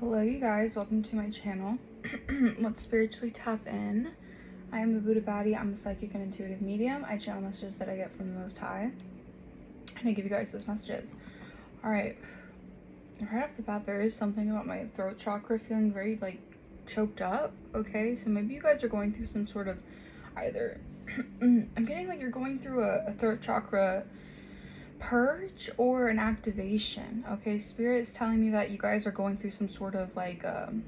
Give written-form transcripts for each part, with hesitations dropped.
Hello you guys, welcome to my channel. Let's spiritually tap in. I am the Buddha Baddie. I'm a psychic and intuitive medium. I channel messages that I get from the Most High, and I give you guys those messages. Alright, right off the bat, there is something about my throat chakra feeling very choked up. Okay, so maybe you guys are going through some sort of either I'm getting like you're going through a throat chakra purge or an activation. Okay, Spirit is telling me that you guys are going through some sort of like I'm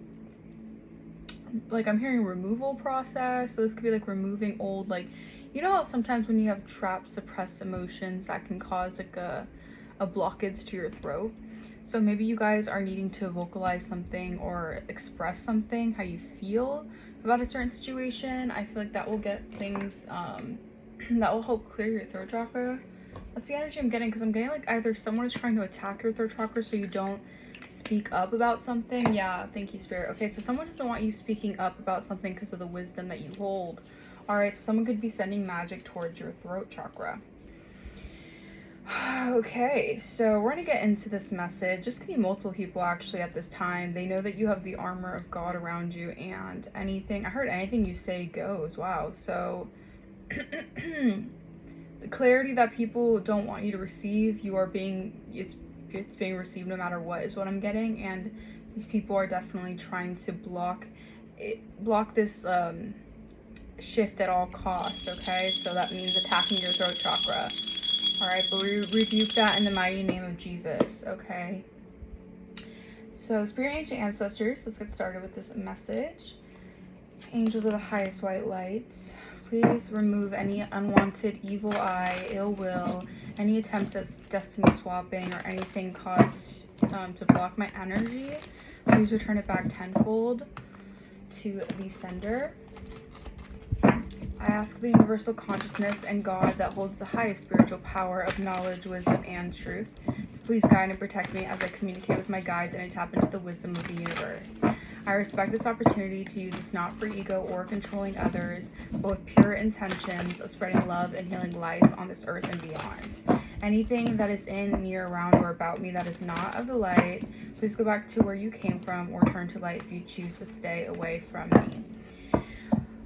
hearing removal process. So this could be like removing old, like, you know how sometimes when you have trapped suppressed emotions that can cause like a blockage to your throat. So maybe you guys are needing to vocalize something or express something, how you feel about a certain situation. I feel like that will get things that will help clear your throat chakra. That's the energy I'm getting, because I'm getting like either someone is trying to attack your throat chakra so you don't speak up about something. Yeah, thank you, Spirit. Okay, so someone doesn't want you speaking up about something because of the wisdom that you hold. All right, so someone could be sending magic towards your throat chakra. Okay, so we're gonna get into this message. Just gonna be multiple people actually at this time. They know that you have the armor of God around you, and anything, I heard anything you say goes. Wow. So the clarity that people don't want you to receive, it's being received no matter what, is what I'm getting. And these people are definitely trying to block this shift at all costs. Okay, so that means attacking your throat chakra. All right, but we rebuke that in the mighty name of Jesus. Okay, so Spirit, ancient ancestors, let's get started with this message. Angels of the highest white lights, please remove any unwanted evil eye, ill will, any attempts at destiny swapping, or anything caused to block my energy. Please return it back tenfold to the sender. I ask the universal consciousness and God that holds the highest spiritual power of knowledge, wisdom, and truth to please guide and protect me as I communicate with my guides and I tap into the wisdom of the universe. I respect this opportunity to use this not for ego or controlling others, but with pure intentions of spreading love and healing life on this earth and beyond. Anything that is in, near, around, or about me that is not of the light, please go back to where you came from or turn to light if you choose, but stay away from me.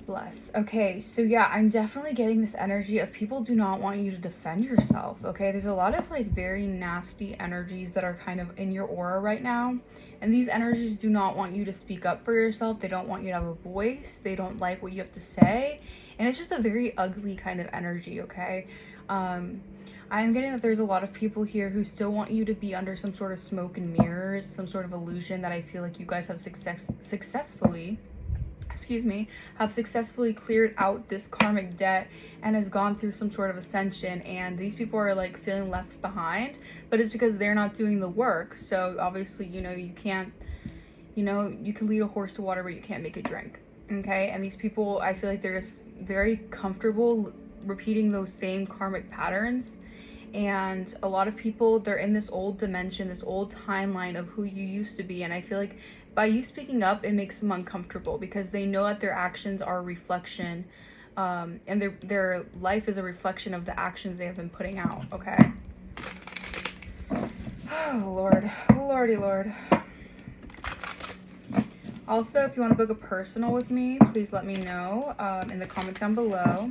Bless. Okay, so yeah, I'm definitely getting this energy of people do not want you to defend yourself. Okay, there's a lot of like very nasty energies that are kind of in your aura right now, and these energies do not want you to speak up for yourself. They don't want you to have a voice. They don't like what you have to say, and it's just a very ugly kind of energy. Okay, I am getting that there's a lot of people here who still want you to be under some sort of smoke and mirrors, some sort of illusion that I feel like you guys have successfully cleared out this karmic debt and has gone through some sort of ascension, and these people are like feeling left behind, but it's because they're not doing the work. So obviously, you can lead a horse to water, but you can't make it drink. Okay, and these people, I feel like they're just very comfortable repeating those same karmic patterns. And a lot of people, they're in this old dimension, this old timeline of who you used to be. And I feel like by you speaking up, it makes them uncomfortable because they know that their actions are a reflection, and their life is a reflection of the actions they have been putting out. Okay. Oh Lord, Lordy Lord. Also, if you want to book a personal with me, please let me know in the comments down below,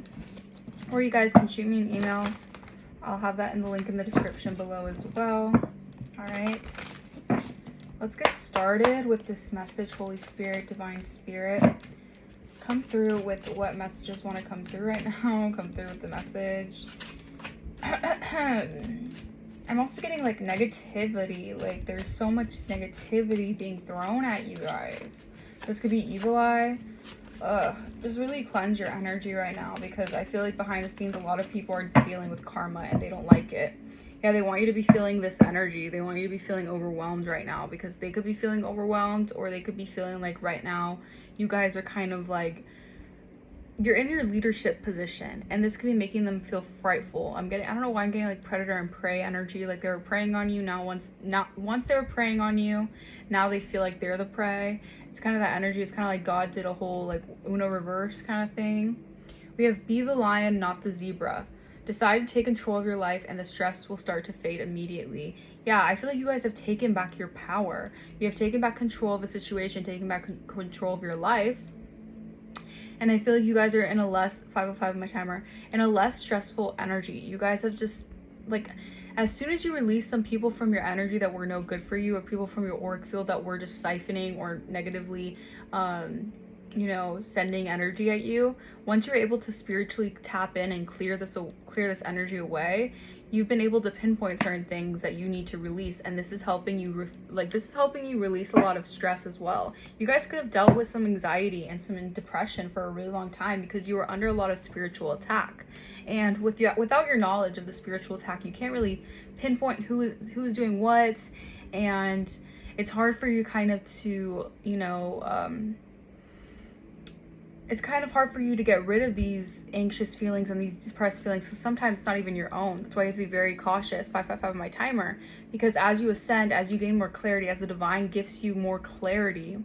or you guys can shoot me an email. I'll have that in the link in the description below as well. All right, let's get started with this message. Holy Spirit, Divine Spirit, come through with what messages want to come through right now. Come through with the message. I'm also getting like negativity. Like there's so much negativity being thrown at you guys. This could be evil eye. Just really cleanse your energy right now, because I feel like behind the scenes a lot of people are dealing with karma and they don't like it. Yeah, they want you to be feeling this energy. They want you to be feeling overwhelmed right now, because they could be feeling overwhelmed, or they could be feeling like right now you guys are kind of like, you're in your leadership position, and this could be making them feel frightful. I don't know why I'm getting like predator and prey energy. Like they were preying on you, once they were preying on you, now they feel like they're the prey. It's kind of that energy. It's kind of like God did a whole like Uno reverse kind of thing. We have be the lion, not the zebra. Decide to take control of your life and the stress will start to fade immediately. Yeah, I feel like you guys have taken back your power. You have taken back control of the situation, taken back control of your life. And I feel like you guys are in a less, 5:05 my timer, in a less stressful energy. You guys have just, like, as soon as you release some people from your energy that were no good for you, or people from your auric field that were just siphoning or negatively, you know, sending energy at you, once you're able to spiritually tap in and clear this energy away, you've been able to pinpoint certain things that you need to release, and this is helping you release a lot of stress as well. You guys could have dealt with some anxiety and some depression for a really long time because you were under a lot of spiritual attack, and without your knowledge of the spiritual attack, you can't really pinpoint who's doing what, and it's hard for you kind of to, you know, it's kind of hard for you to get rid of these anxious feelings and these depressed feelings, because sometimes it's not even your own. That's why you have to be very cautious. 5:55 my timer, because as you ascend, as you gain more clarity, as the divine gifts you more clarity,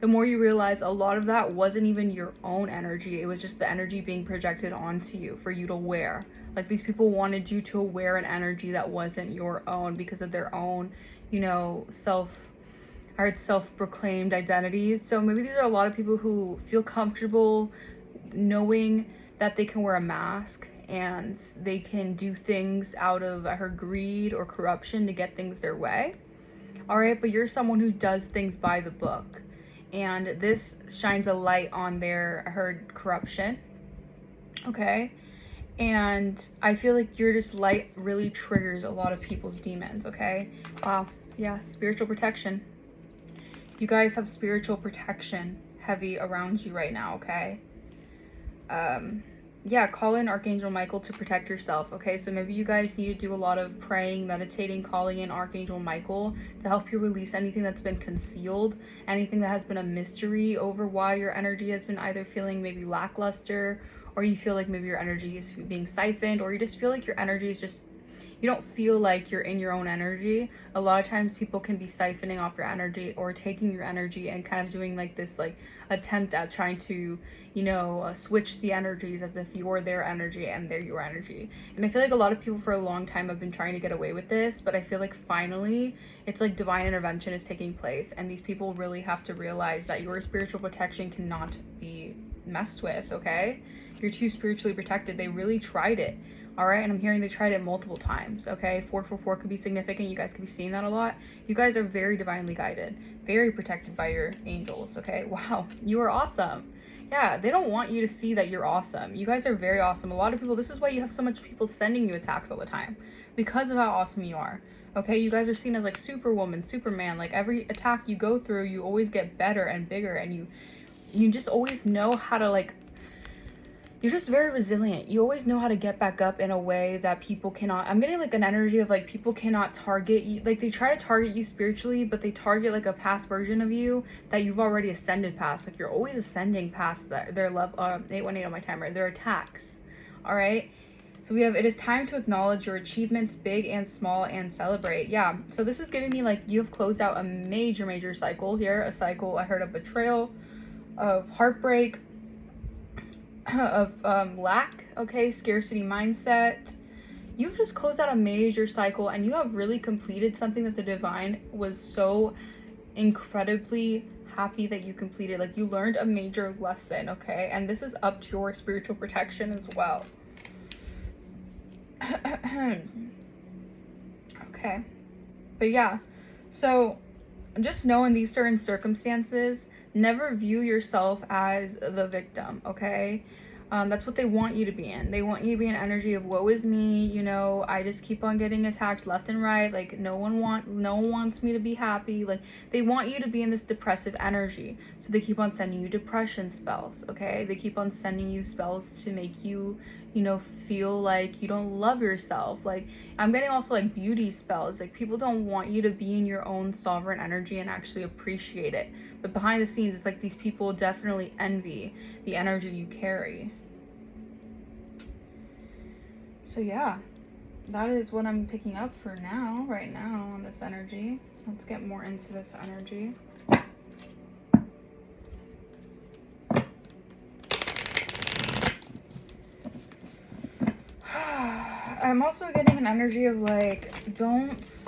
the more you realize a lot of that wasn't even your own energy. It was just the energy being projected onto you for you to wear. Like, these people wanted you to wear an energy that wasn't your own because of their own, you know, self-proclaimed identities. So maybe these are a lot of people who feel comfortable knowing that they can wear a mask and they can do things out of, I heard, greed or corruption to get things their way. All right, but you're someone who does things by the book, and this shines a light on their, I heard, corruption. Okay, and I feel like your just light really triggers a lot of people's demons. Okay, wow, yeah, spiritual protection. You guys have spiritual protection heavy around you right now, okay? Yeah, call in Archangel Michael to protect yourself, okay? So maybe you guys need to do a lot of praying, meditating, calling in Archangel Michael to help you release anything that's been concealed, anything that has been a mystery over why your energy has been either feeling maybe lackluster, or you feel like maybe your energy is being siphoned, or you just feel like your energy is just, you don't feel like you're in your own energy. A lot of times people can be siphoning off your energy or taking your energy and kind of doing like this like attempt at trying to, you know, switch the energies as if you're their energy and they're your energy. And I feel like a lot of people for a long time have been trying to get away with this, but I feel like finally it's like divine intervention is taking place, and these people really have to realize that your spiritual protection cannot be messed with, okay? You're too spiritually protected. They really tried it. All right, and I'm hearing they tried it multiple times, okay? 444 could be significant. You guys could be seeing that a lot. You guys are very divinely guided, very protected by your angels, okay? Wow, you are awesome. Yeah, they don't want you to see that you're awesome. You guys are very awesome. A lot of people, this is why you have so much people sending you attacks all the time, because of how awesome you are, okay? You guys are seen as like Superwoman, Superman. Like, every attack you go through, you always get better and bigger, and you just always know how to, like, you're just very resilient. You always know how to get back up in a way that people cannot. I'm getting like an energy of like people cannot target you. Like, they try to target you spiritually, but they target like a past version of you that you've already ascended past. Like, you're always ascending past their level. 818 on my timer. Their attacks. All right. So we have, it is time to acknowledge your achievements, big and small, and celebrate. Yeah. So this is giving me like you have closed out a major cycle here. A cycle, I heard, of betrayal, of heartbreak, of lack, okay, scarcity mindset. You've just closed out a major cycle, and you have really completed something that the divine was so incredibly happy that you completed. Like, you learned a major lesson, okay? And this is up to your spiritual protection as well. Okay, but yeah, so just know in these certain circumstances, never view yourself as the victim, okay? That's what they want you to be in. They want you to be in energy of woe is me, you know, I just keep on getting attacked left and right, like no one wants me to be happy. Like, they want you to be in this depressive energy, so they keep on sending you depression spells, okay? They keep on sending you spells to make you, you know, feel like you don't love yourself. Like, I'm getting also like beauty spells. Like, people don't want you to be in your own sovereign energy and actually appreciate it, but behind the scenes it's like these people definitely envy the energy you carry. So yeah, that is what I'm picking up for now, right now, on this energy. Let's get more into this energy. I'm also getting an energy of like, don't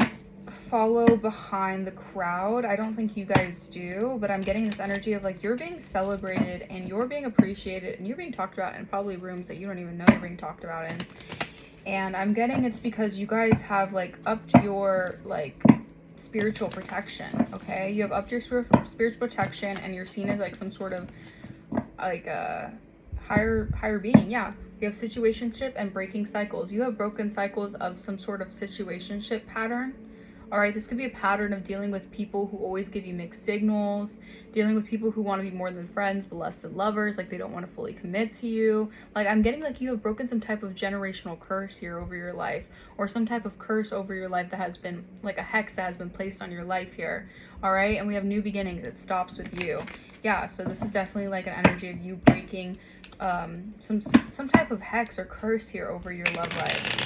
follow behind the crowd. I don't think you guys do, but I'm getting this energy of like, you're being celebrated and you're being appreciated and you're being talked about in probably rooms that you don't even know you're being talked about in. And I'm getting it's because you guys have like upped your like spiritual protection. Okay, you have upped your spiritual protection and you're seen as like some sort of like a higher being. Yeah, you have situationship and breaking cycles. You have broken cycles of some sort of situationship pattern. All right, this could be a pattern of dealing with people who always give you mixed signals, dealing with people who want to be more than friends but less than lovers, like they don't want to fully commit to you. Like I'm getting like you have broken some type of generational curse here over your life, or some type of curse over your life that has been like a hex that has been placed on your life here. All right, and we have new beginnings. It stops with you. Yeah, so this is definitely like an energy of you breaking some type of hex or curse here over your love life.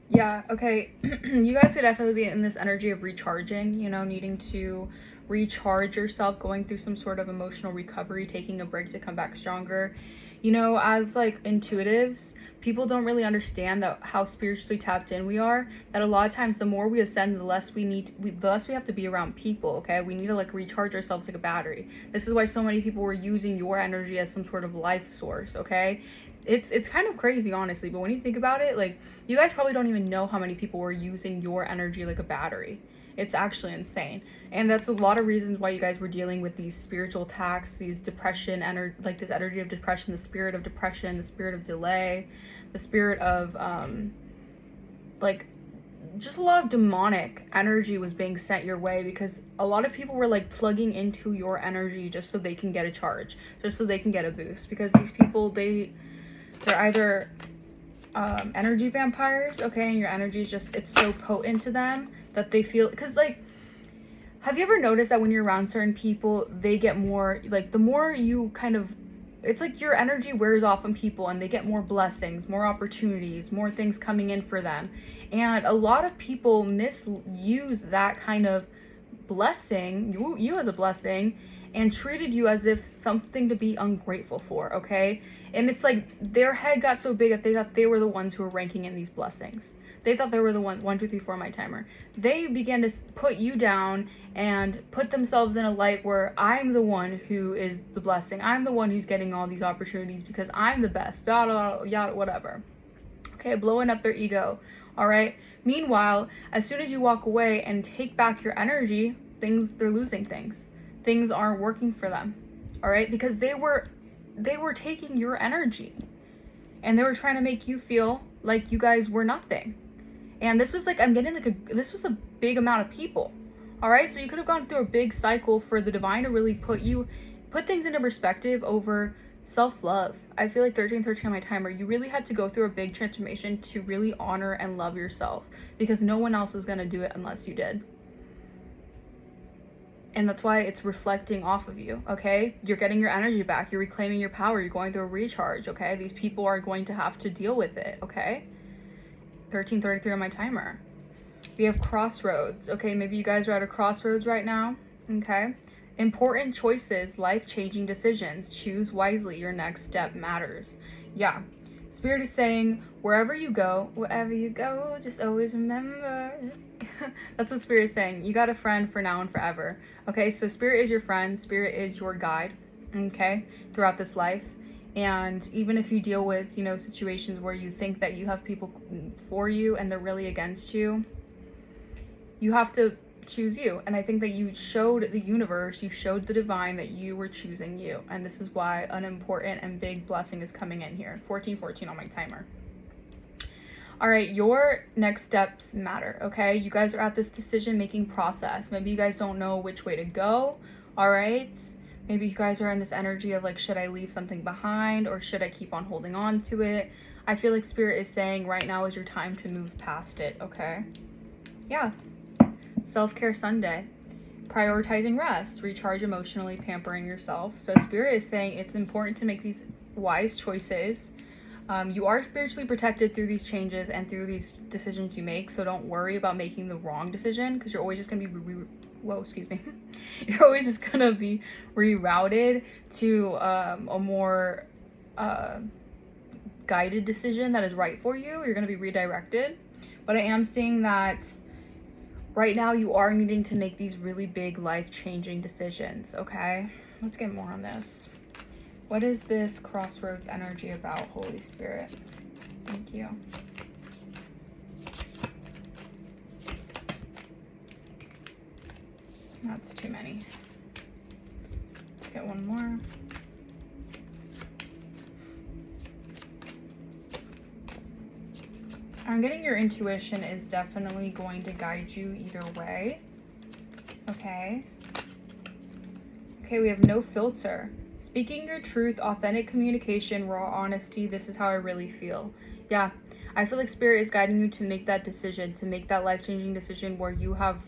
Yeah, okay. You guys could definitely be in this energy of recharging, you know, needing to recharge yourself, going through some sort of emotional recovery, taking a break to come back stronger. You know, as like intuitives, people don't really understand that how spiritually tapped in we are, that a lot of times the more we ascend, the less the less we have to be around people. Okay, we need to like recharge ourselves like a battery. This is why so many people were using your energy as some sort of life source. Okay, it's kind of crazy, honestly, but when you think about it, like you guys probably don't even know how many people were using your energy like a battery. It's actually insane. And that's a lot of reasons why you guys were dealing with these spiritual attacks, these depression, like this energy of depression, the spirit of depression, the spirit of delay, the spirit of like just a lot of demonic energy was being sent your way, because a lot of people were like plugging into your energy just so they can get a charge, just so they can get a boost, because these people, they're either energy vampires, okay, and your energy is just, it's so potent to them that they feel, because like, have you ever noticed that when you're around certain people, they get more, like the more you kind of, it's like your energy wears off on people and they get more blessings, more opportunities, more things coming in for them. And a lot of people misuse that kind of blessing, you as a blessing, and treated you as if something to be ungrateful for, okay? And it's like their head got so big that they thought they were the ones who were ranking in these blessings. They thought they were the one, 2, 3, 4 my timer. They began to put you down and put themselves in a light where I'm the one who is the blessing. I'm the one who's getting all these opportunities because I'm the best, yada, yada, whatever. Okay, blowing up their ego, all right? Meanwhile, as soon as you walk away and take back your energy, they're losing things. Things aren't working for them, all right? Because they were taking your energy and they were trying to make you feel like you guys were nothing. And this was like, I'm getting like this was a big amount of people, all right? So you could have gone through a big cycle for the divine to really put things into perspective over self-love. I feel like 1313 on my timer, you really had to go through a big transformation to really honor and love yourself, because no one else was going to do it unless you did. And that's why it's reflecting off of you, okay? You're getting your energy back. You're reclaiming your power. You're going through a recharge, okay? These people are going to have to deal with it, okay? 1333 on my timer. We have crossroads, okay? Maybe you guys are at a crossroads right now, okay? Important choices, life-changing decisions. Choose wisely. Your next step matters. Yeah. Spirit is saying, wherever you go, just always remember. That's what Spirit is saying. You got a friend for now and forever. Okay, so Spirit is your friend. Spirit is your guide, okay, throughout this life. And even if you deal with, you know, situations where you think that you have people for you and they're really against you, you have to choose you. And I think that you showed the universe, you showed the divine that you were choosing you. And this is why an important and big blessing is coming in here. 1414 on my timer. All right, your next steps matter, okay? You guys are at this decision-making process. Maybe you guys don't know which way to go, all right? Maybe you guys are in this energy of like, should I leave something behind or should I keep on holding on to it? I feel like Spirit is saying right now is your time to move past it, okay? Yeah. Self-care Sunday. Prioritizing rest, recharge emotionally, pampering yourself. So Spirit is saying it's important to make these wise choices. You are spiritually protected through these changes and through these decisions you make, so don't worry about making the wrong decision, because you're always just going to be excuse me, you're always just gonna be rerouted to a more guided decision that is right for you. You're gonna be redirected. But I am seeing that right now you are needing to make these really big life-changing decisions, okay? Let's get more on this. What is this crossroads energy about, Holy Spirit? Thank you. That's too many. Let's get one more. I'm getting your intuition is definitely going to guide you either way. Okay. Okay, we have no filter. Speaking your truth, authentic communication, raw honesty. This is how I really feel. Yeah, I feel like Spirit is guiding you to make that decision, to make that life-changing decision where you have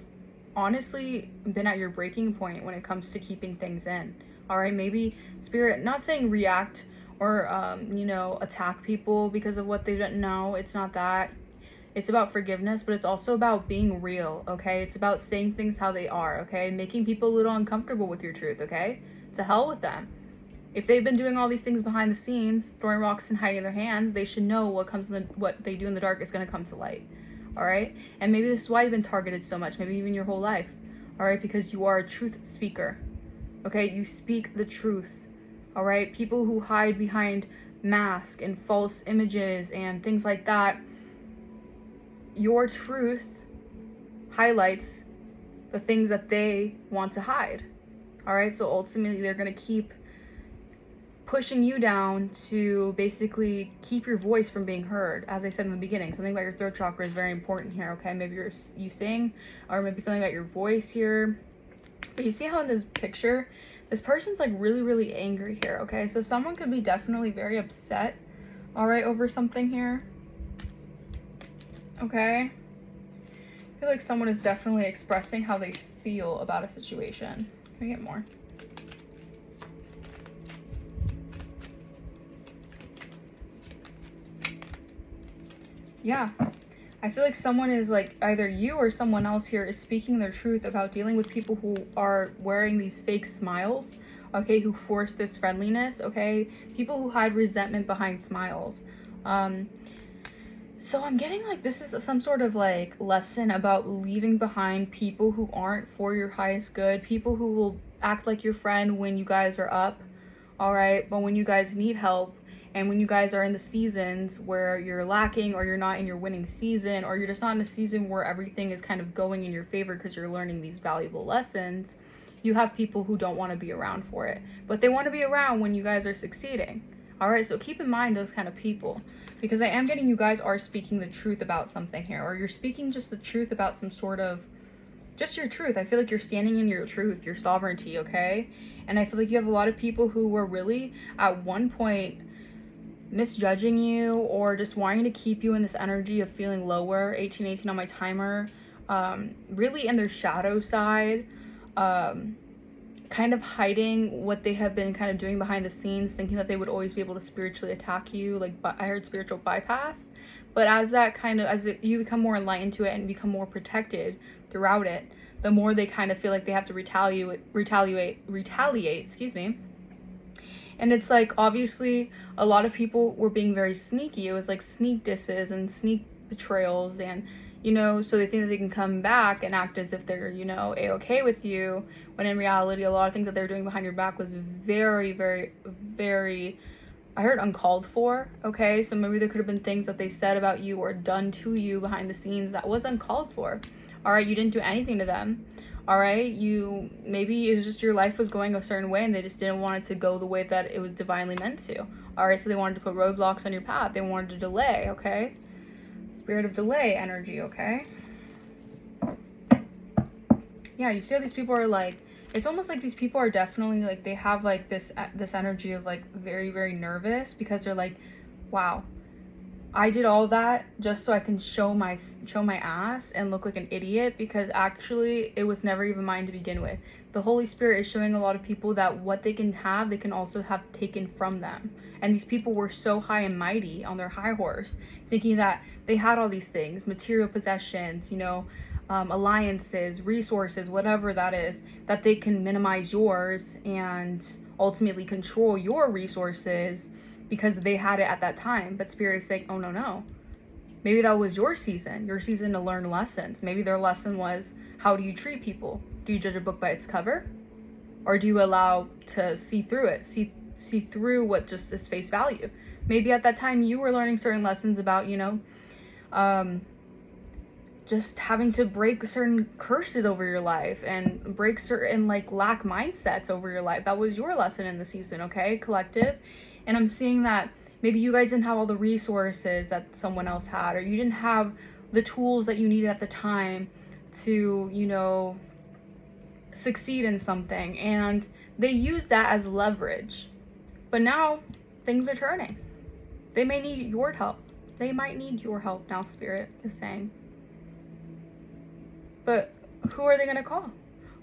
honestly been at your breaking point when it comes to keeping things in. All right, maybe Spirit, not saying react or, you know, attack people because of what they don't know. It's not that. It's about forgiveness, but it's also about being real, okay? It's about saying things how they are, okay? Making people a little uncomfortable with your truth, okay? To hell with them. If they've been doing all these things behind the scenes, throwing rocks and hiding their hands, they should know what they do in the dark is going to come to light, all right? And maybe this is why you've been targeted so much, maybe even your whole life, all right? Because you are a truth speaker, okay? You speak the truth, all right? People who hide behind masks and false images and things like that, your truth highlights the things that they want to hide, all right? So ultimately, they're going to keep pushing you down to basically keep your voice from being heard. As I said in the beginning, something about your throat chakra is very important here, okay? Maybe you sing, or maybe something about your voice here. But you see how in this picture, this person's like really, really angry here, okay? So someone could be definitely very upset, all right, over something here. Okay, I feel like someone is definitely expressing how they feel about a situation. Can we get more? Yeah, I feel like someone is like, either you or someone else here is speaking their truth about dealing with people who are wearing these fake smiles, okay, who force this friendliness, okay, people who hide resentment behind smiles. So I'm getting like this is some sort of like lesson about leaving behind people who aren't for your highest good, people who will act like your friend when you guys are up, all right, but when you guys need help and when you guys are in the seasons where you're lacking or you're not in your winning season or you're just not in a season where everything is kind of going in your favor because you're learning these valuable lessons, you have people who don't want to be around for it, but they want to be around when you guys are succeeding. All right, so keep in mind those kind of people, because I am getting you guys are speaking the truth about something here, or you're speaking just the truth about some sort of, just your truth. I feel like you're standing in your truth, your sovereignty, okay? And I feel like you have a lot of people who were really at one point misjudging you or just wanting to keep you in this energy of feeling lower, 1818 on my timer, really in their shadow side, kind of hiding what they have been kind of doing behind the scenes, thinking that they would always be able to spiritually attack you. Like, I heard spiritual bypass, but as you become more enlightened to it and become more protected throughout it, the more they kind of feel like they have to retaliate, excuse me. And it's like, obviously a lot of people were being very sneaky. It was like sneak disses and sneak betrayals, and you know, so they think that they can come back and act as if they're, you know, a-okay with you, when in reality, a lot of things that they're doing behind your back was very, very, very, I heard uncalled for, okay? So maybe there could have been things that they said about you or done to you behind the scenes that was uncalled for, all right? You didn't do anything to them, all right? Maybe it was just your life was going a certain way and they just didn't want it to go the way that it was divinely meant to, all right? So they wanted to put roadblocks on your path. They wanted to delay, okay? Spirit of delay energy, okay? Yeah, you see how these people are like, it's almost like these people are definitely like, they have like this energy of like very, very nervous, because they're like, wow, I did all that just so I can show my ass and look like an idiot, because actually it was never even mine to begin with. The Holy Spirit is showing a lot of people that what they can have, they can also have taken from them. And these people were so high and mighty on their high horse, thinking that they had all these things, material possessions, you know, alliances, resources, whatever that is, that they can minimize yours and ultimately control your resources because they had it at that time. But Spirit is saying, oh no. Maybe that was your season to learn lessons. Maybe their lesson was, how do you treat people? Do you judge a book by its cover? Or do you allow to see through it, see through what just is face value? Maybe at that time you were learning certain lessons about, just having to break certain curses over your life and break certain lack mindsets over your life. That was your lesson in the season, okay, collective? And I'm seeing that maybe you guys didn't have all the resources that someone else had, or you didn't have the tools that you needed at the time to, succeed in something, and they use that as leverage. But now things are turning. They may need your help. They might need your help now, Spirit is saying. But who are they going to call?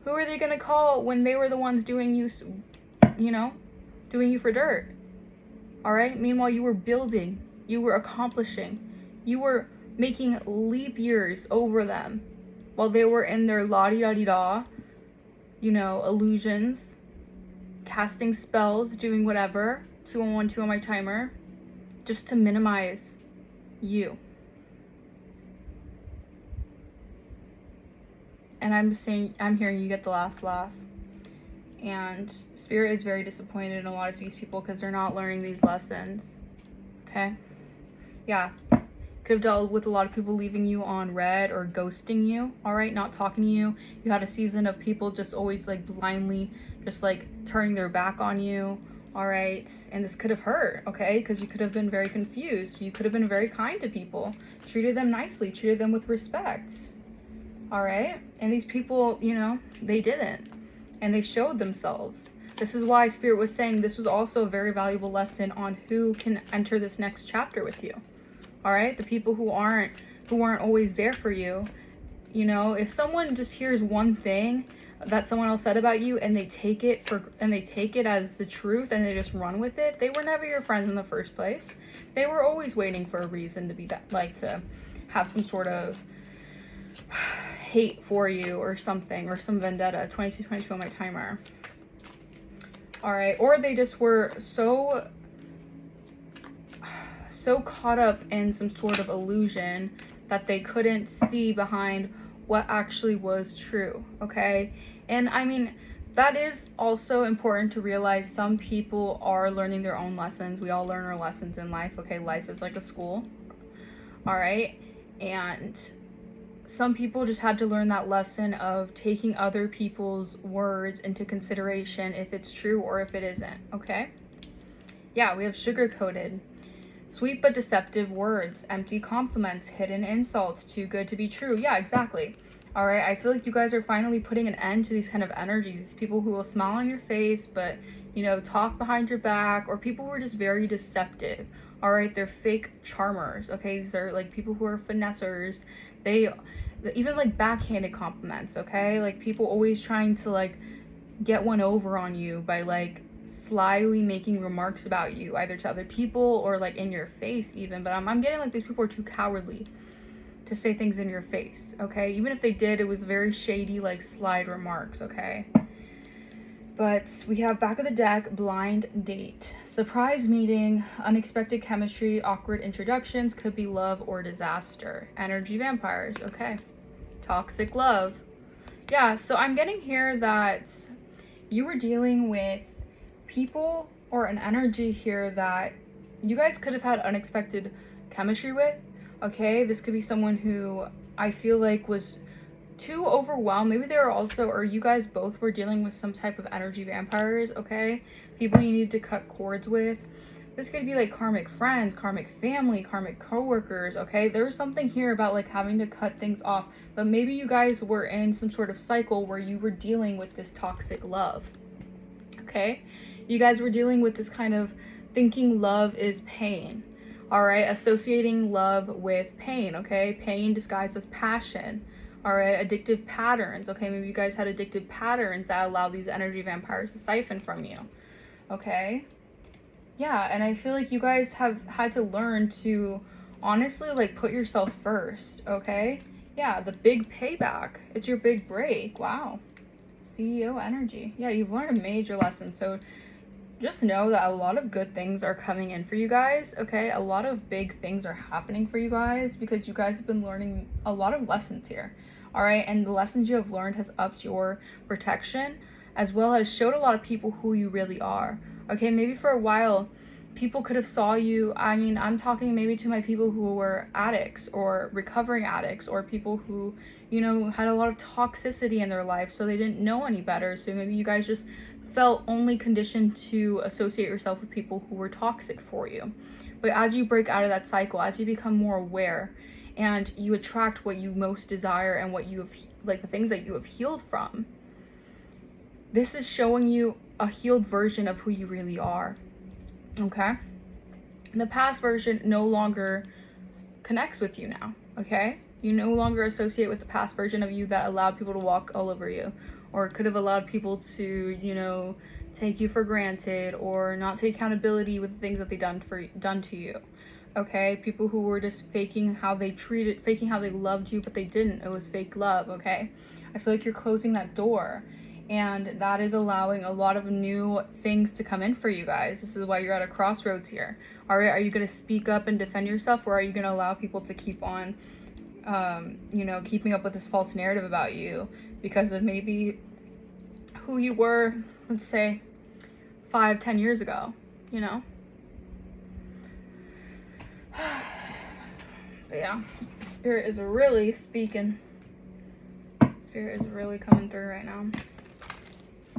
Who are they going to call when they were the ones doing you for dirt? All right? Meanwhile, you were building, you were accomplishing, you were making leap years over them while they were in their la-di-da-di-da, illusions, casting spells, doing whatever, 2112 on my timer, just to minimize you. And I'm hearing you get the last laugh. And Spirit is very disappointed in a lot of these people because they're not learning these lessons. Okay? Yeah. Could have dealt with a lot of people leaving you on red or ghosting you, all right? Not talking to you. You had a season of people just always blindly just turning their back on you, all right? And this could have hurt, okay? Because you could have been very confused. You could have been very kind to people, treated them nicely, treated them with respect. All right? And these people, they didn't. And they showed themselves. This is why Spirit was saying this was also a very valuable lesson on who can enter this next chapter with you. All right? The people who aren't always there for you. If someone just hears one thing that someone else said about you and they take it as the truth and they just run with it, they were never your friends in the first place. They were always waiting for a reason to be that, to have some sort of hate for you or something, or some vendetta. 2222 on my timer. All right, or they just were so caught up in some sort of illusion that they couldn't see behind what actually was true. Okay? And I mean, that is also important to realize. Some people are learning their own lessons. We all learn our lessons in life. Okay, life is like a school. All right? And some people just had to learn that lesson of taking other people's words into consideration, if it's true or if it isn't, okay? Yeah, we have sugar-coated. Sweet but deceptive words, empty compliments, hidden insults, too good to be true. Yeah, exactly. All right, I feel like you guys are finally putting an end to these kind of energies. People who will smile on your face, but, talk behind your back, or people who are just very deceptive. All right, they're fake charmers, okay? These are people who are finessers. They even backhanded compliments, okay? People always trying to get one over on you by slyly making remarks about you, either to other people or in your face even. But I'm getting these people are too cowardly to say things in your face, okay? Even if they did, it was very shady, slide remarks, okay? But we have back of the deck, blind date, surprise meeting, unexpected chemistry, awkward introductions, could be love or disaster, energy vampires, okay? Toxic love. Yeah, so I'm getting here that you were dealing with people or an energy here that you guys could have had unexpected chemistry with, okay? This could be someone who I feel was too overwhelmed. Maybe they were also, or you guys both were dealing with some type of energy vampires, okay? People you need to cut cords with. This could be karmic friends, karmic family, karmic co-workers, okay? There's something here about having to cut things off, but maybe you guys were in some sort of cycle where you were dealing with this toxic love, okay? You guys were dealing with this kind of thinking love is pain, all right? Associating love with pain, okay? Pain disguised as passion, all right? Addictive patterns, okay? Maybe you guys had addictive patterns that allow these energy vampires to siphon from you, okay? Yeah, and I feel you guys have had to learn to honestly put yourself first, okay? Yeah, the big payback. It's your big break. Wow. CEO energy. Yeah, you've learned a major lesson. So just know that a lot of good things are coming in for you guys, okay? A lot of big things are happening for you guys because you guys have been learning a lot of lessons here, all right? And the lessons you have learned has upped your protection as well as showed a lot of people who you really are, okay? Maybe for a while, people could have saw you, I mean, I'm talking maybe to my people who were addicts or recovering addicts or people who, you know, had a lot of toxicity in their life, so they didn't know any better. So maybe you guys just felt only conditioned to associate yourself with people who were toxic for you. But as you break out of that cycle, as you become more aware and you attract what you most desire and what you have, like the things that you have healed from, this is showing you a healed version of who you really are, okay? The past version no longer connects with you now, okay? You no longer associate with the past version of you that allowed people to walk all over you, or could have allowed people to, you know, take you for granted or not take accountability with the things that they done to you. Okay? People who were just faking how they loved you, but they didn't. It was fake love, okay? I feel like you're closing that door, and that is allowing a lot of new things to come in for you guys. This is why you're at a crossroads here. All right, are you going to speak up and defend yourself, or are you going to allow people to keep on you know, keeping up with this false narrative about you because of maybe who you were, let's say 5-10 years ago, you know? But yeah, Spirit is really speaking. Spirit is really coming through right now.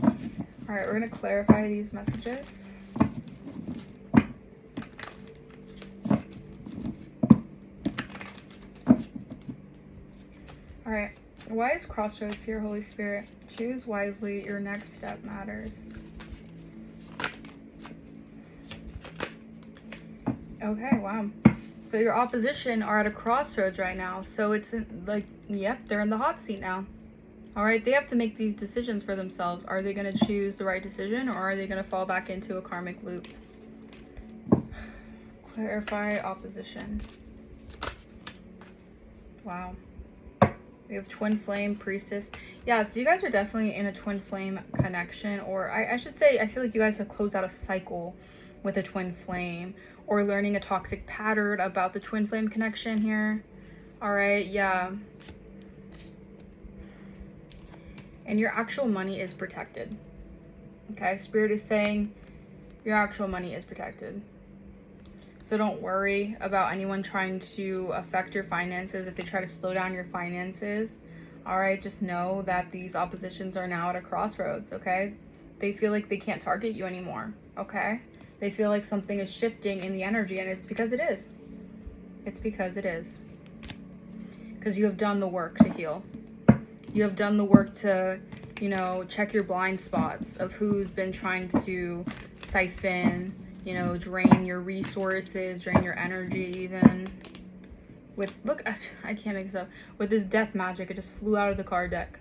All right, we're gonna clarify these messages. All right, why is crossroads here, Holy Spirit? Choose wisely, your next step matters. Okay, wow. So your opposition are at a crossroads right now. So it's like, yep, they're in the hot seat now. All right, they have to make these decisions for themselves. Are they going to choose the right decision, or are they going to fall back into a karmic loop? Clarify opposition. Wow. We have twin flame, priestess. Yeah, so you guys are definitely in a twin flame connection, or I should say, I feel like you guys have closed out a cycle with a twin flame, or learning a toxic pattern about the twin flame connection here. All right, yeah. And your actual money is protected. Okay, Spirit is saying your actual money is protected. So don't worry about anyone trying to affect your finances if they try to slow down your finances. All right, just know that these oppositions are now at a crossroads, okay? They feel like they can't target you anymore, okay? They feel like something is shifting in the energy, and it's because it is. It's because it is. Because you have done the work to heal. You have done the work to, you know, check your blind spots of who's been trying to siphon, you know, drain your resources, drain your energy even. With, look, I can't make this up. With this death magic, it just flew out of the card deck.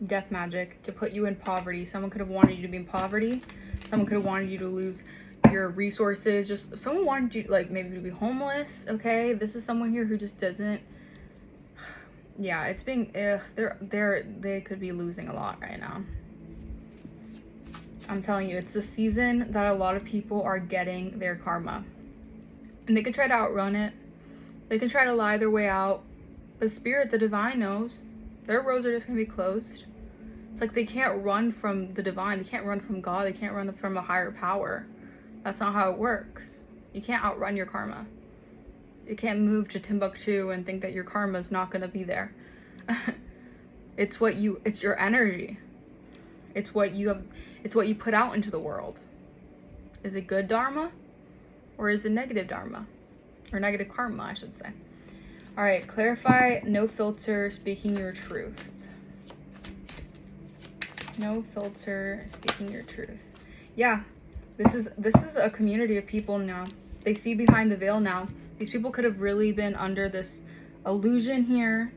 Death magic to put you in poverty. Someone could have wanted you to be in poverty. Someone could have wanted you to lose your resources. Just someone wanted you, like, maybe to be homeless, okay? This is someone here who just doesn't. Yeah, it's being, they could be losing a lot right now. I'm telling you, it's the season that a lot of people are getting their karma. And they could try to outrun it. They can try to lie their way out. But Spirit, the divine, knows their roads are just going to be closed. It's like they can't run from the divine. They can't run from God. They can't run from a higher power. That's not how it works. You can't outrun your karma. You can't move to Timbuktu and think that your karma is not going to be there. It's your energy. It's what you put out into the world. Is it good dharma, or is it negative dharma, or negative karma, I should say. All right, clarify, no filter, speaking your truth. No filter, speaking your truth. Yeah, this is a community of people now. They see behind the veil now. These people could have really been under this illusion here,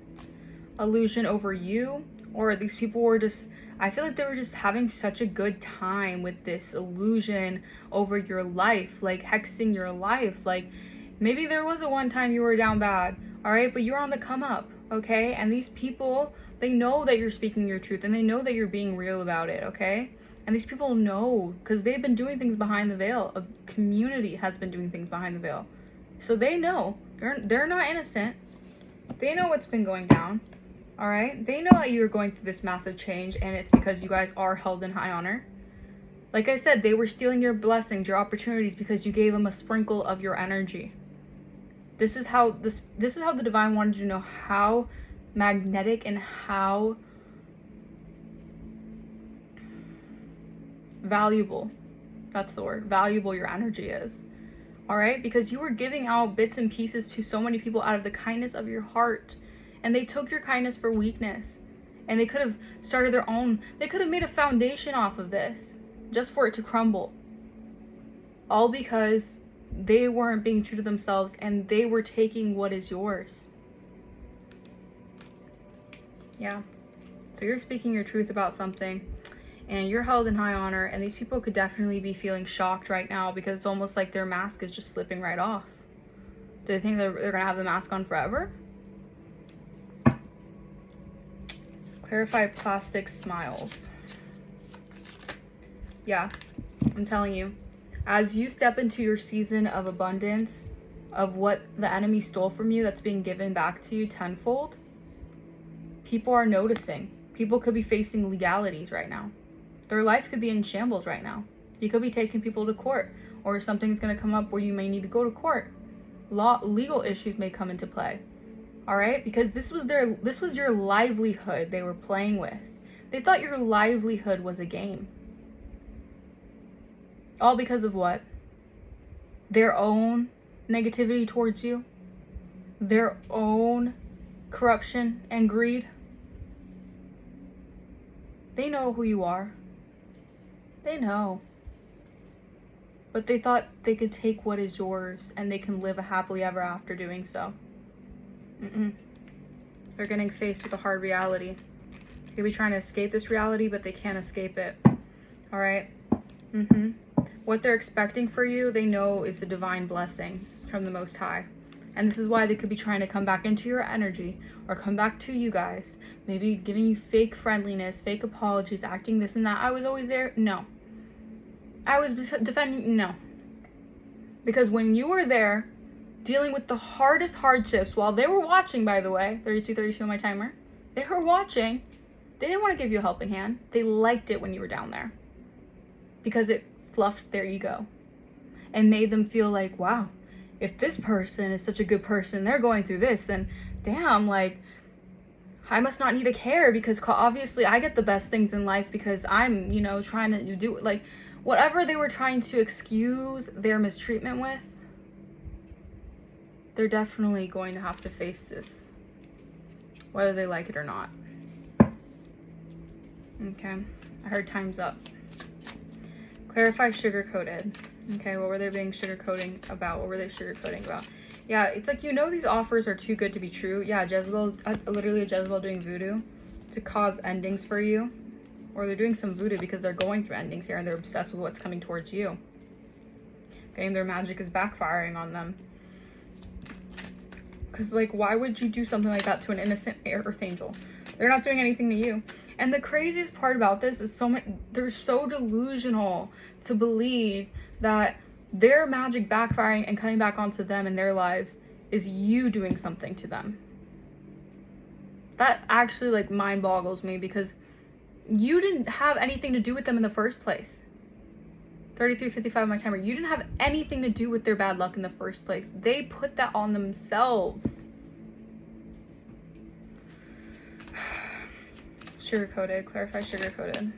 illusion over you, or these people were just, I feel like they were just having such a good time with this illusion over your life, like hexing your life. Like maybe there was a one time you were down bad, all right, but you're on the come up, okay? And these people, they know that you're speaking your truth, and they know that you're being real about it, okay? And these people know, because they've been doing things behind the veil. A community has been doing things behind the veil. So they know. They're not innocent. They know what's been going down, all right? They know that you are going through this massive change, and it's because you guys are held in high honor. Like I said, they were stealing your blessings, your opportunities, because you gave them a sprinkle of your energy. This is how the divine wanted you to know how magnetic and how valuable, that's the word, valuable your energy is. All right? Because you were giving out bits and pieces to so many people out of the kindness of your heart. And they took your kindness for weakness. And they could have started their own, they could have made a foundation off of this just for it to crumble. All because they weren't being true to themselves and they were taking what is yours. Yeah. So you're speaking your truth about something and you're held in high honor, and these people could definitely be feeling shocked right now because it's almost like their mask is just slipping right off. Do they think they're going to have the mask on forever? Clarify plastic smiles. Yeah, I'm telling you. As you step into your season of abundance, of what the enemy stole from you that's being given back to you tenfold, people are noticing. People could be facing legalities right now. Their life could be in shambles right now. You could be taking people to court, or something's going to come up where you may need to go to court. Legal issues may come into play. All right? Because this was your livelihood they were playing with. They thought your livelihood was a game. All because of what? Their own negativity towards you, their own corruption and greed. They know who you are. They know. But they thought they could take what is yours and they can live a happily ever after doing so. They're getting faced with a hard reality. They could be trying to escape this reality, but they can't escape it. All right? What they're expecting for you, they know is a divine blessing from the Most High. And this is why they could be trying to come back into your energy or come back to you guys. Maybe giving you fake friendliness, fake apologies, acting this and that. I was always there. No. I was defending. No. Because when you were there dealing with the hardest hardships while they were watching, by the way, 32 on my timer, they were watching. They didn't want to give you a helping hand. They liked it when you were down there because it fluffed their ego and made them feel like, wow, if this person is such a good person, they're going through this, then damn, like, I must not need to care because obviously I get the best things in life because I'm, trying to do, like, whatever they were trying to excuse their mistreatment with, they're definitely going to have to face this, whether they like it or not. Okay, I heard time's up. Clarify sugar-coated. Okay, what were they being sugar-coating about? What were they sugar-coating about? Yeah, it's like, these offers are too good to be true. Yeah, Jezebel, literally a Jezebel doing voodoo to cause endings for you. Or they're doing some voodoo because they're going through endings here and they're obsessed with what's coming towards you. Okay, and their magic is backfiring on them. Because, like, why would you do something like that to an innocent earth angel? They're not doing anything to you. And the craziest part about this is they're so delusional to believe that their magic backfiring and coming back onto them in their lives is you doing something to them. That actually, like, mind boggles me because you didn't have anything to do with them in the first place. 33:55 my timer. You didn't have anything to do with their bad luck in the first place. They put that on themselves. Sugar-coated. Clarify sugar-coated.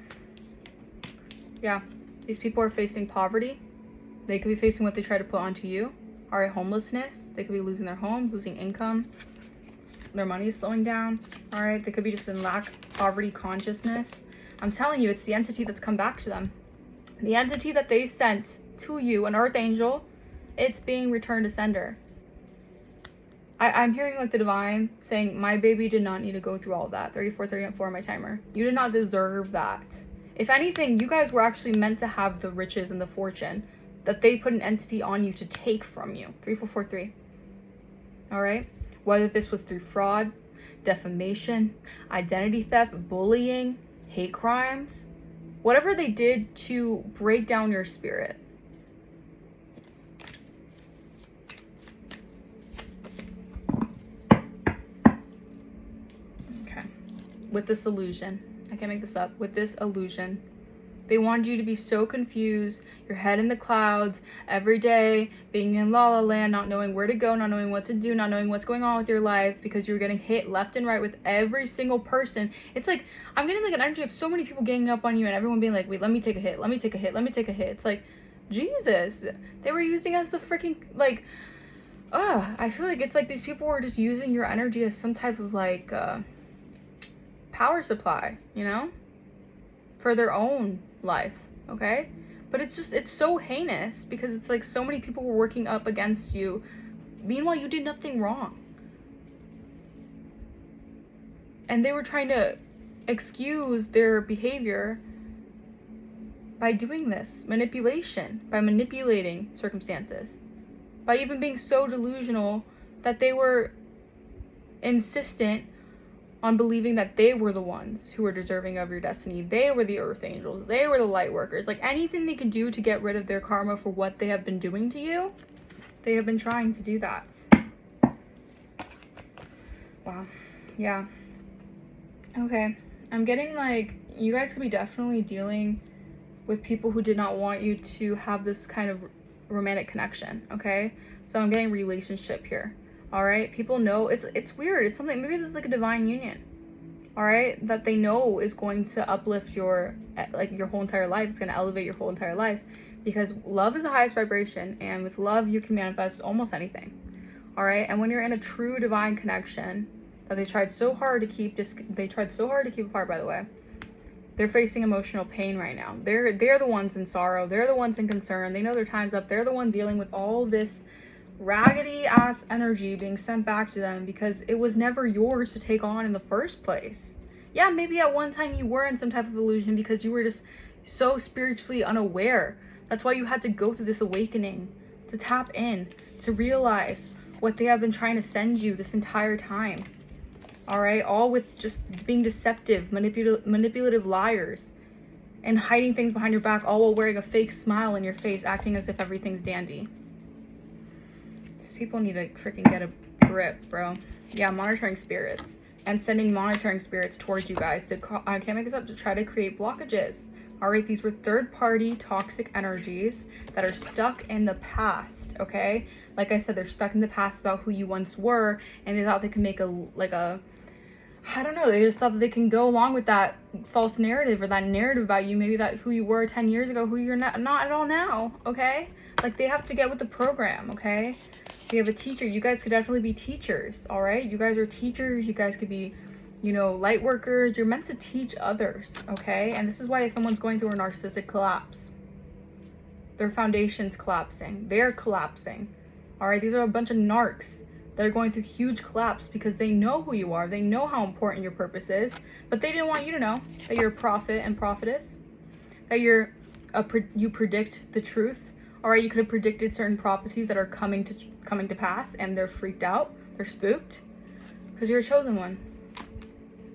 Yeah. These people are facing poverty. They could be facing what they try to put onto you. All right, homelessness. They could be losing their homes, losing income. Their money is slowing down. All right, they could be just in lack, poverty consciousness. I'm telling you, it's the entity that's come back to them. The entity that they sent to you, an earth angel, it's being returned to sender. I'm hearing like the divine saying, my baby did not need to go through all that. 34:34 my timer. You did not deserve that. If anything, you guys were actually meant to have the riches and the fortune that they put an entity on you to take from you. 3443. All right. Whether this was through fraud, defamation, identity theft, bullying, hate crimes, whatever they did to break down your spirit. Okay. With this illusion, I can't make this up, with this illusion, they wanted you to be so confused, your head in the clouds, every day, being in la la land, not knowing where to go, not knowing what to do, not knowing what's going on with your life, because you're getting hit left and right with every single person. It's like, I'm getting like an energy of so many people ganging up on you and everyone being like, wait, let me take a hit, let me take a hit, let me take a hit. It's like, Jesus, they were using as the freaking, like, I feel like it's like these people were just using your energy as some type of like, power supply, you know, for their own life, okay? But it's just, it's so heinous because it's like so many people were working up against you. Meanwhile, you did nothing wrong. And they were trying to excuse their behavior by doing this manipulation, by manipulating circumstances, by even being so delusional that they were insistent on believing that they were the ones who were deserving of your destiny. They were the earth angels. They were the light workers. Like anything they could do to get rid of their karma for what they have been doing to you, they have been trying to do that. Wow. Yeah. Okay. I'm getting like, you guys could be definitely dealing with people who did not want you to have this kind of romantic connection, okay? So I'm getting relationship here. All right, people know it's weird. It's something, maybe this is like a divine union, all right, that they know is going to uplift your, like your whole entire life. It's going to elevate your whole entire life, because love is the highest vibration, and with love you can manifest almost anything. All right, and when you're in a true divine connection that they tried so hard to keep apart, by the way, they're facing emotional pain right now. They're the ones in sorrow. They're the ones in concern. They know their time's up. They're the ones dealing with all this raggedy ass energy being sent back to them because it was never yours to take on in the first place. Yeah, maybe at one time you were in some type of illusion because you were just so spiritually unaware. That's why you had to go through this awakening, to tap in, to realize what they have been trying to send you this entire time. All right, all with just being deceptive, manipulative liars and hiding things behind your back, all while wearing a fake smile in your face, acting as if everything's dandy. These people need to freaking get a grip, bro. Yeah, monitoring spirits and sending monitoring spirits towards you guys to, I can't make this up, to try to create blockages. All right, these were third-party toxic energies that are stuck in the past, okay? Like I said, they're stuck in the past about who you once were, and they thought they could make I don't know, they just thought that they can go along with that false narrative or that narrative about you, maybe that who you were 10 years ago, who you're not at all now, okay? Like, they have to get with the program, okay? We have a teacher. You guys could definitely be teachers, all right? You guys are teachers. You guys could be, you know, light workers. You're meant to teach others, okay? And this is why someone's going through a narcissistic collapse. Their foundation's collapsing. They're collapsing, all right? These are a bunch of narcs that are going through huge collapse because they know who you are. They know how important your purpose is, but they didn't want you to know that you're a prophet and prophetess, that you predict the truth. All right, you could have predicted certain prophecies that are coming to pass, and they're freaked out, they're spooked, because you're a chosen one.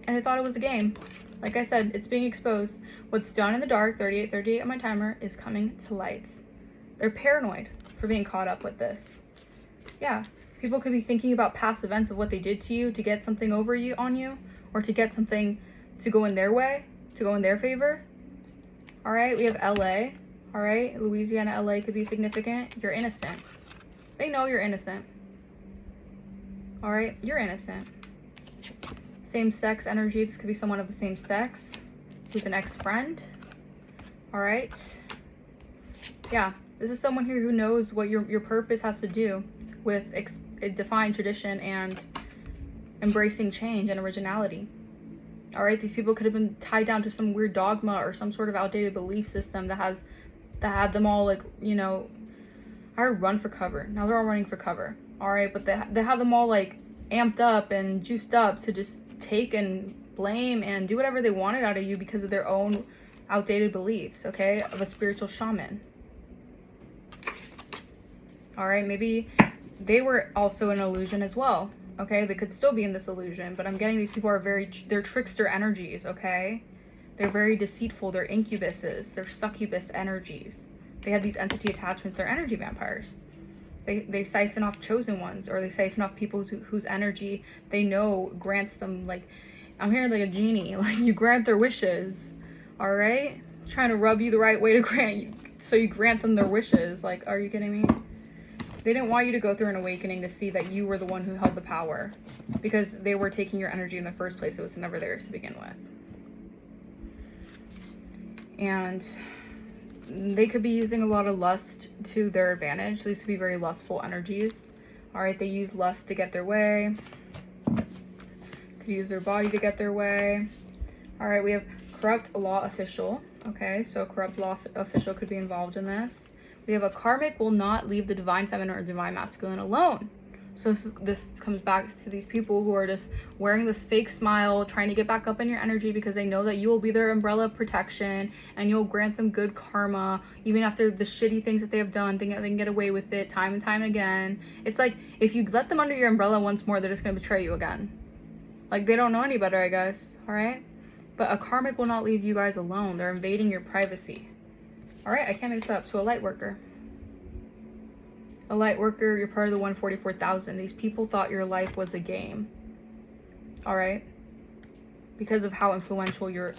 And they thought it was a game. Like I said, it's being exposed. What's done in the dark, 38 on my timer, is coming to light. They're paranoid for being caught up with this. Yeah, people could be thinking about past events of what they did to you to get something on you, or to get something to go in their way, to go in their favor. All right, we have LA. All right, Louisiana, LA could be significant. You're innocent. They know you're innocent. All right, you're innocent. Same sex energy. This could be someone of the same sex who's an ex-friend. All right. Yeah, this is someone here who knows what your purpose has to do with defying tradition and embracing change and originality. All right, these people could have been tied down to some weird dogma or some sort of outdated belief system that had them all, like, you know, I run for cover. Now they're all running for cover. All right, but they have them all like amped up and juiced up to just take and blame and do whatever they wanted out of you because of their own outdated beliefs, okay, of a spiritual shaman. All right, maybe they were also an illusion as well. okay? They could still be in this illusion, but I'm getting these people are they're trickster energies, okay? They're very deceitful. They're incubuses. They're succubus energies. They have these entity attachments. They're energy vampires. They siphon off chosen ones, or they siphon off people whose energy they know grants them, like, I'm hearing like a genie, like you grant their wishes, all right? Trying to rub you the right way to grant you, so you grant them their wishes. Like, are you kidding me? They didn't want you to go through an awakening to see that you were the one who held the power, because they were taking your energy in the first place. It was never theirs to begin with. And they could be using a lot of lust to their advantage. These could be very lustful energies. All right, they use lust to get their way. Could use their body to get their way. All right, we have corrupt law official. Okay, so a corrupt law official could be involved in this. We have a karmic will not leave the divine feminine or divine masculine alone. So this comes back to these people who are just wearing this fake smile, trying to get back up in your energy because they know that you will be their umbrella of protection and you'll grant them good karma, even after the shitty things that they have done, thinking that they can get away with it time and time again. It's like, if you let them under your umbrella once more, they're just going to betray you again. Like, they don't know any better, I guess, all right? But a karmic will not leave you guys alone. They're invading your privacy. All right, I can't make this up. To a light worker. A light worker, you're part of the 144,000. These people thought your life was a game. All right? Because of how influential your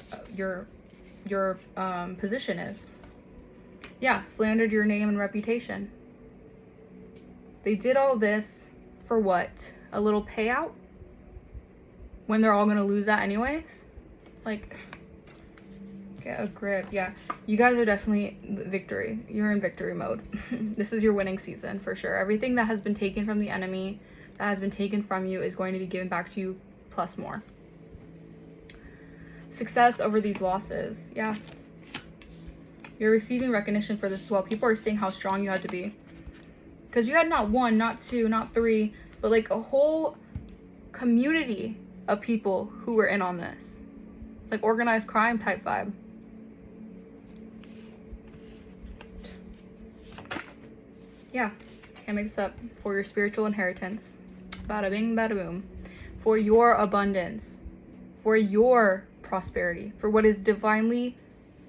position is. Yeah, slandered your name and reputation. They did all this for what? A little payout? When they're all going to lose that anyways? Like, get a grip. Yeah, you guys are definitely victory. You're in victory mode. This is your winning season for sure. Everything that has been taken from the enemy, that has been taken from you, is going to be given back to you plus more. Success over these losses. Yeah, you're receiving recognition for this as well. People are seeing how strong you had to be, because you had not one, not two, not three, but like a whole community of people who were in on this, like organized crime type vibe. Yeah, can't make this up. For your spiritual inheritance, bada bing, bada boom. For your abundance, for your prosperity, for what is divinely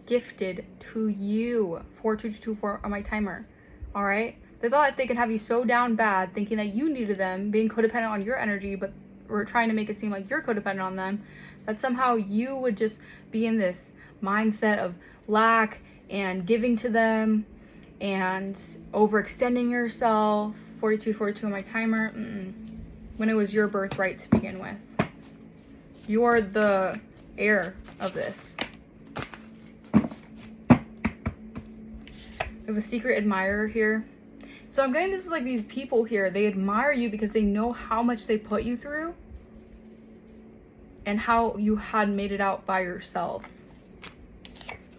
gifted to you. 4224 on my timer. All right, they thought they could have you so down bad, thinking that you needed them, being codependent on your energy, but we're trying to make it seem like you're codependent on them, that somehow you would just be in this mindset of lack and giving to them and overextending yourself. 4242 on my timer. When it was your birthright to begin with. You're the heir of this. We have a secret admirer here. So I'm getting this is like these people here, they admire you because they know how much they put you through and how you had made it out by yourself.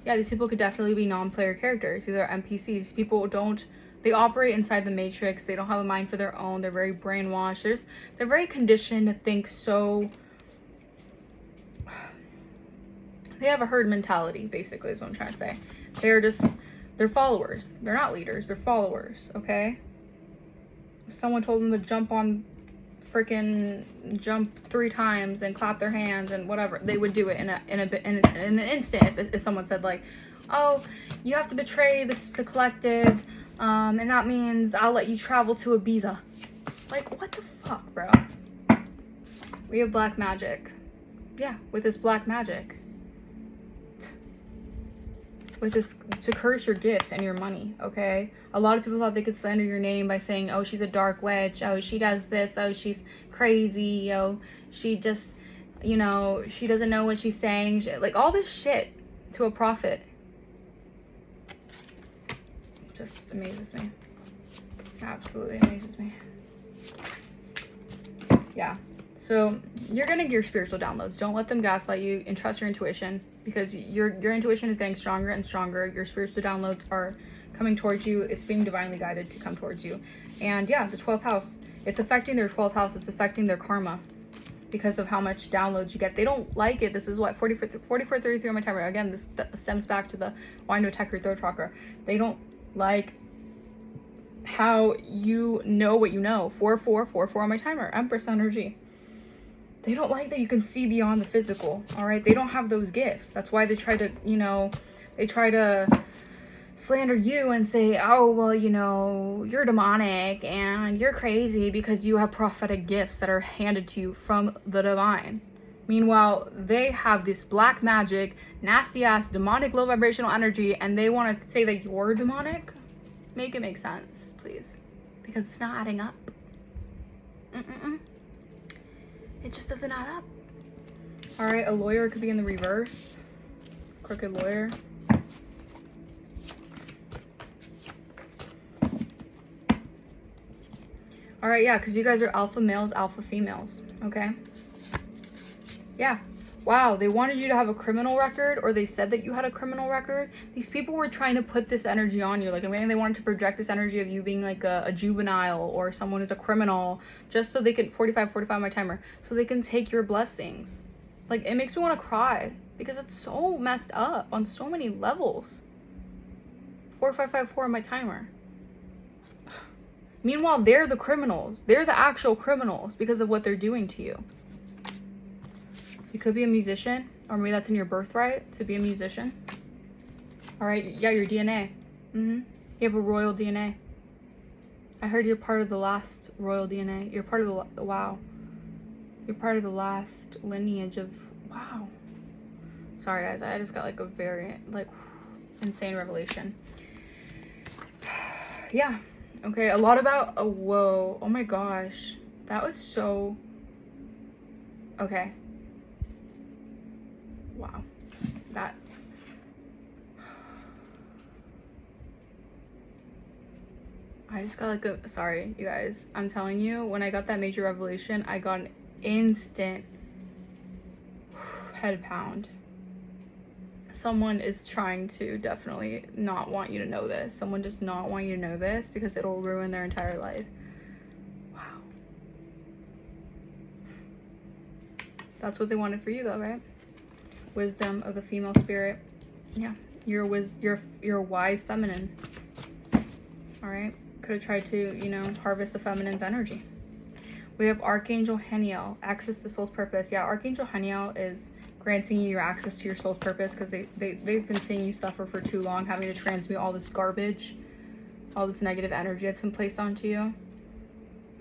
Yeah, these people could definitely be non-player characters. These are NPCs. People they operate inside the matrix. They don't have a mind for their own. They're very brainwashed. They're very conditioned to think so. They have a herd mentality, basically, is what I'm trying to say. They're followers. They're not leaders. They're followers, okay? If someone told them to jump 3 times and clap their hands and whatever, they would do it in an instant. If someone said like, oh, you have to betray the collective, and that means I'll let you travel to Ibiza. Like, what the fuck, bro? We have black magic. Yeah, with this black magic. With this, to curse your gifts and your money, okay? A lot of people thought they could slander your name by saying, oh, she's a dark witch, oh, she does this, oh, she's crazy, oh, she just, you know, she doesn't know what she's saying, like all this shit to a prophet. Just amazes me. Absolutely amazes me. Yeah, so you're gonna get your spiritual downloads. Don't let them gaslight you, and trust your intuition, because your intuition is getting stronger and stronger. Your spiritual downloads are coming towards you. It's being divinely guided to come towards you. And yeah, the 12th house, it's affecting their 12th house. It's affecting their karma because of how much downloads you get. They don't like it. This is what 4433 on my timer. Again, this stems back to the wanting to attack your throat chakra. They don't like how you know what you know. 4444 on my timer. Empress energy. They don't like that you can see beyond the physical. All right. They don't have those gifts. That's why they try to, you know, they try to slander you and say, oh, well, you know, you're demonic and you're crazy because you have prophetic gifts that are handed to you from the divine. Meanwhile, they have this black magic, nasty ass, demonic, low vibrational energy, and they want to say that you're demonic. Make it make sense, please, because it's not adding up. It just doesn't add up. All right, a lawyer could be in the reverse. Crooked lawyer. All right, yeah, because you guys are alpha males, alpha females, okay? Yeah. Wow, they wanted you to have a criminal record, or they said that you had a criminal record. These people were trying to put this energy on you. Like, I mean, they wanted to project this energy of you being like a juvenile or someone who's a criminal, just so they can, 45 my timer, so they can take your blessings. Like, it makes me want to cry because it's so messed up on so many levels. 4554 on my timer. Meanwhile, they're the criminals. They're the actual criminals because of what they're doing to you. You could be a musician, or maybe that's in your birthright to be a musician. All right, yeah, your DNA. You have a royal DNA. I heard you're part of the last royal DNA. You're part of the, wow. You're part of the last lineage of, wow. Sorry guys, I just got like a very, like, insane revelation. Yeah. Okay, a lot about, oh, whoa, oh my gosh. That was so, okay. Wow, that, I just got like a, sorry, you guys, I'm telling you, when I got that major revelation, I got an instant head pound. Someone is trying to definitely not want you to know this. Someone does not want you to know this because it'll ruin their entire life. Wow. That's what they wanted for you though, right? Wisdom of the female spirit. Yeah, you're a wise feminine. All right, could have tried to, you know, harvest the feminine's energy. We have Archangel Haniel, access to soul's purpose. Yeah, Archangel Haniel is granting you your access to your soul's purpose because they've been seeing you suffer for too long, having to transmute all this garbage, all this negative energy that's been placed onto you.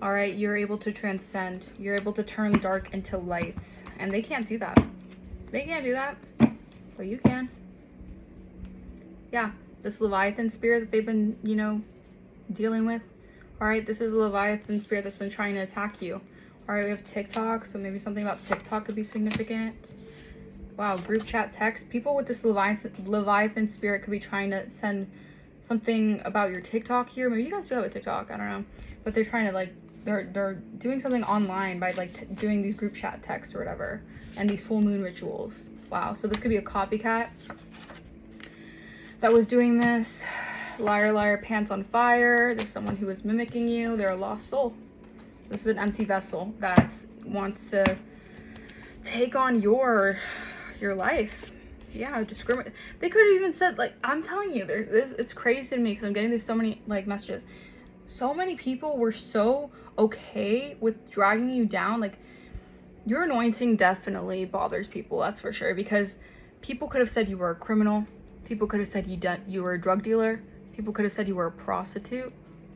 All right, you're able to transcend. You're able to turn dark into light, and they can't do that. They can't do that, but you can. Yeah, this Leviathan spirit that they've been, you know, dealing with. All right, this is a Leviathan spirit that's been trying to attack you. All right, we have TikTok, so maybe something about TikTok could be significant. Wow, group chat text. People with this Leviathan spirit could be trying to send something about your TikTok here. Maybe you guys do have a TikTok, I don't know. But they're trying to like, they're doing something online by like doing these group chat texts or whatever. And these full moon rituals. Wow, so this could be a copycat that was doing this. Liar, liar, pants on fire. This is someone who is mimicking you. They're a lost soul. This is an empty vessel that wants to take on your life. Yeah, discriminate. They could have even said, like, I'm telling you, it's crazy to me because I'm getting these so many like messages. So many people were so okay with dragging you down. Like, your anointing definitely bothers people, that's for sure, because people could have said you were a criminal. People could have said you were a drug dealer. People could have said you were a prostitute.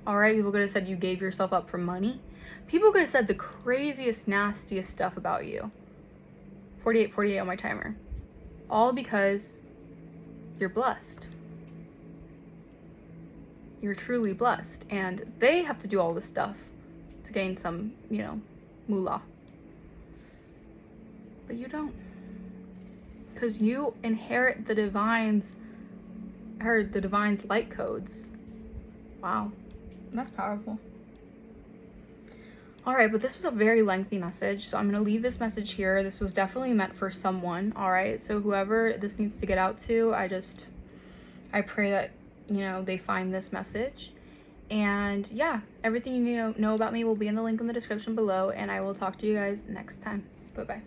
All right, people could have said you gave yourself up for money. People could have said the craziest, nastiest stuff about you. 48 on my timer. All because you're blessed. You're truly blessed. And they have to do all this stuff to gain some, you know, moolah. But you don't. Because you inherit the divine's light codes. Wow. That's powerful. All right, but this was a very lengthy message, so I'm going to leave this message here. This was definitely meant for someone, all right? So whoever this needs to get out to, I pray that, you know, they find this message. And yeah, everything you need to know about me will be in the link in the description below, and I will talk to you guys next time. Bye-bye.